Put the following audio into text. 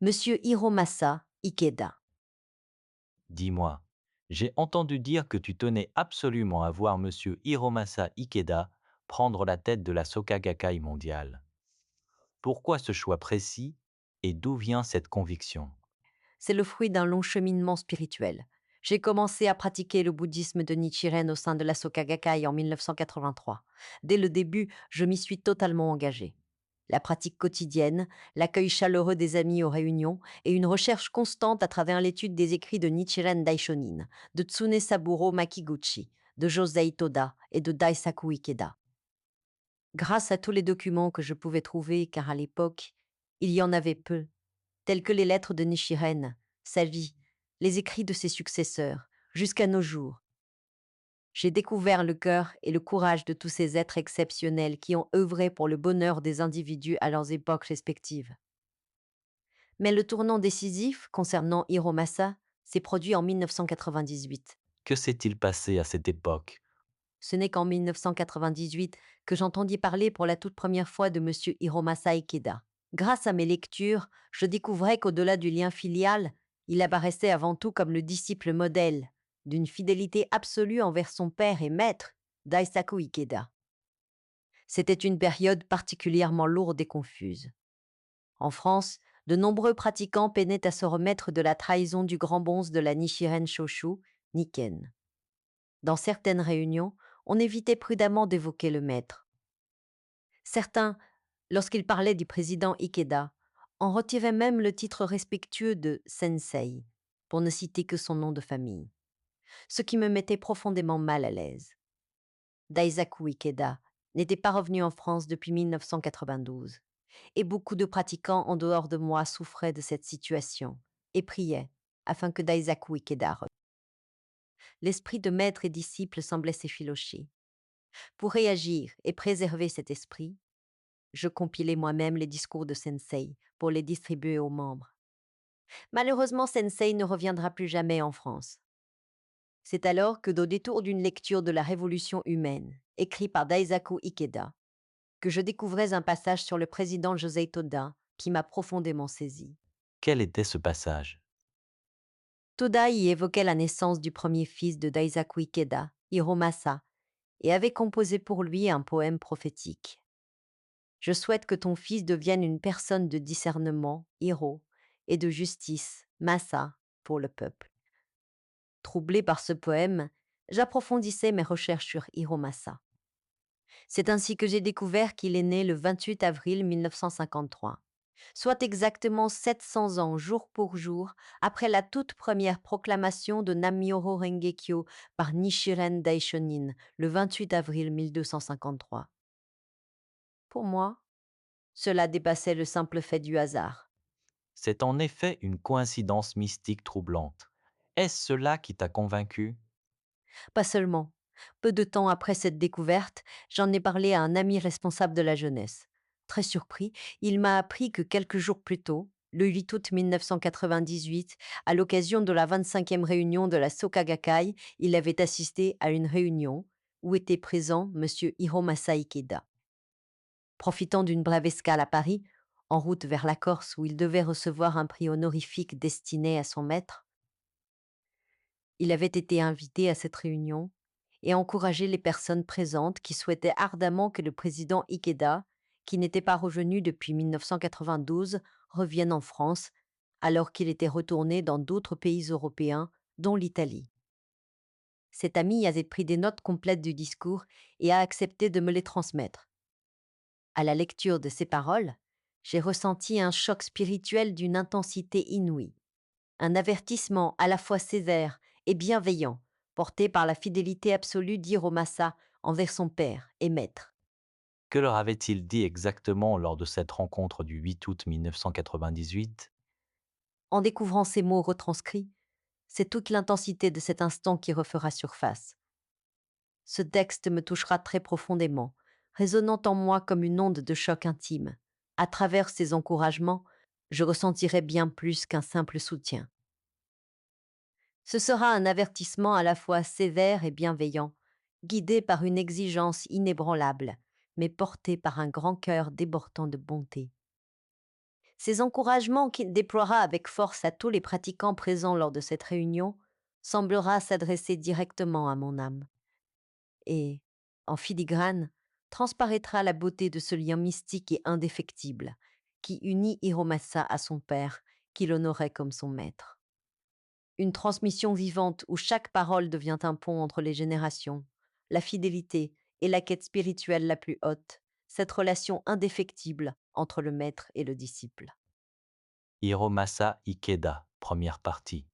Monsieur Hiromasa Ikeda. Dis-moi, j'ai entendu dire que tu tenais absolument à voir Monsieur Hiromasa Ikeda prendre la tête de la Soka Gakkai mondiale. Pourquoi ce choix précis et d'où vient cette conviction? C'est le fruit d'un long cheminement spirituel. J'ai commencé à pratiquer le bouddhisme de Nichiren au sein de la Soka Gakkai en 1983. Dès le début, je m'y suis totalement engagée. La pratique quotidienne, l'accueil chaleureux des amis aux réunions et une recherche constante à travers l'étude des écrits de Nichiren Daishonin, de Tsune Saburo Makiguchi, de Josei Toda et de Daisaku Ikeda. Grâce à tous les documents que je pouvais trouver, car à l'époque, il y en avait peu, tels que les lettres de Nichiren, sa vie, les écrits de ses successeurs, jusqu'à nos jours. J'ai découvert le cœur et le courage de tous ces êtres exceptionnels qui ont œuvré pour le bonheur des individus à leurs époques respectives. Mais le tournant décisif concernant Hiromasa s'est produit en 1998. Que s'est-il passé à cette époque? Ce n'est qu'en 1998 que j'entendis parler pour la toute première fois de Monsieur Hiromasa Ikeda. Grâce à mes lectures, je découvrais qu'au-delà du lien filial, il apparaissait avant tout comme le disciple modèle, d'une fidélité absolue envers son père et maître, Daisaku Ikeda. C'était une période particulièrement lourde et confuse. En France, de nombreux pratiquants peinaient à se remettre de la trahison du grand bonze de la Nichiren Shoshu, Nikken. Dans certaines réunions, on évitait prudemment d'évoquer le maître. Certains, lorsqu'ils parlaient du président Ikeda, en retiraient même le titre respectueux de sensei, pour ne citer que son nom de famille, ce qui me mettait profondément mal à l'aise. Daisaku Ikeda n'était pas revenu en France depuis 1992, et beaucoup de pratiquants en dehors de moi souffraient de cette situation et priaient afin que Daisaku Ikeda revienne. L'esprit de maître et disciple semblait s'effilocher. Pour réagir et préserver cet esprit, je compilais moi-même les discours de Sensei pour les distribuer aux membres. Malheureusement, Sensei ne reviendra plus jamais en France. C'est alors que, au détour d'une lecture de La Révolution humaine, écrit par Daisaku Ikeda, que je découvrais un passage sur le président Josei Toda qui m'a profondément saisi. Quel était ce passage? Toda y évoquait la naissance du premier fils de Daisaku Ikeda, Hiromasa, et avait composé pour lui un poème prophétique. Je souhaite que ton fils devienne une personne de discernement, Hiro, et de justice, Masa, pour le peuple. Troublé par ce poème, j'approfondissais mes recherches sur Hiromasa. C'est ainsi que j'ai découvert qu'il est né le 28 avril 1953, soit exactement 700 ans jour pour jour après la toute première proclamation de Nammyoho Renge-kyo par Nichiren Daishonin le 28 avril 1253. Pour moi, cela dépassait le simple fait du hasard. C'est en effet une coïncidence mystique troublante. Est-ce cela qui t'a convaincu? Pas seulement. Peu de temps après cette découverte, j'en ai parlé à un ami responsable de la jeunesse. Très surpris, il m'a appris que quelques jours plus tôt, le 8 août 1998, à l'occasion de la 25e réunion de la Soka Gakkai, il avait assisté à une réunion où était présent M. Hiromasa Ikeda. Profitant d'une brève escale à Paris, en route vers la Corse où il devait recevoir un prix honorifique destiné à son maître, il avait été invité à cette réunion et encouragé les personnes présentes qui souhaitaient ardemment que le président Ikeda, qui n'était pas revenu depuis 1992, revienne en France, alors qu'il était retourné dans d'autres pays européens, dont l'Italie. Cet ami avait pris des notes complètes du discours et a accepté de me les transmettre. À la lecture de ces paroles, j'ai ressenti un choc spirituel d'une intensité inouïe, un avertissement à la fois sévère et bienveillant, porté par la fidélité absolue d'Hiromasa envers son père et maître. Que leur avait-il dit exactement lors de cette rencontre du 8 août 1998? En découvrant ces mots retranscrits, c'est toute l'intensité de cet instant qui refera surface. Ce texte me touchera très profondément, résonnant en moi comme une onde de choc intime. À travers ces encouragements, je ressentirai bien plus qu'un simple soutien. Ce sera un avertissement à la fois sévère et bienveillant, guidé par une exigence inébranlable, mais porté par un grand cœur débordant de bonté. Ces encouragements qu'il déploiera avec force à tous les pratiquants présents lors de cette réunion semblera s'adresser directement à mon âme. Et, en filigrane, transparaîtra la beauté de ce lien mystique et indéfectible qui unit Hiromasa à son père, qui l'honorait comme son maître. Une transmission vivante où chaque parole devient un pont entre les générations, la fidélité et la quête spirituelle la plus haute, cette relation indéfectible entre le maître et le disciple. Hiromasa Ikeda, première partie.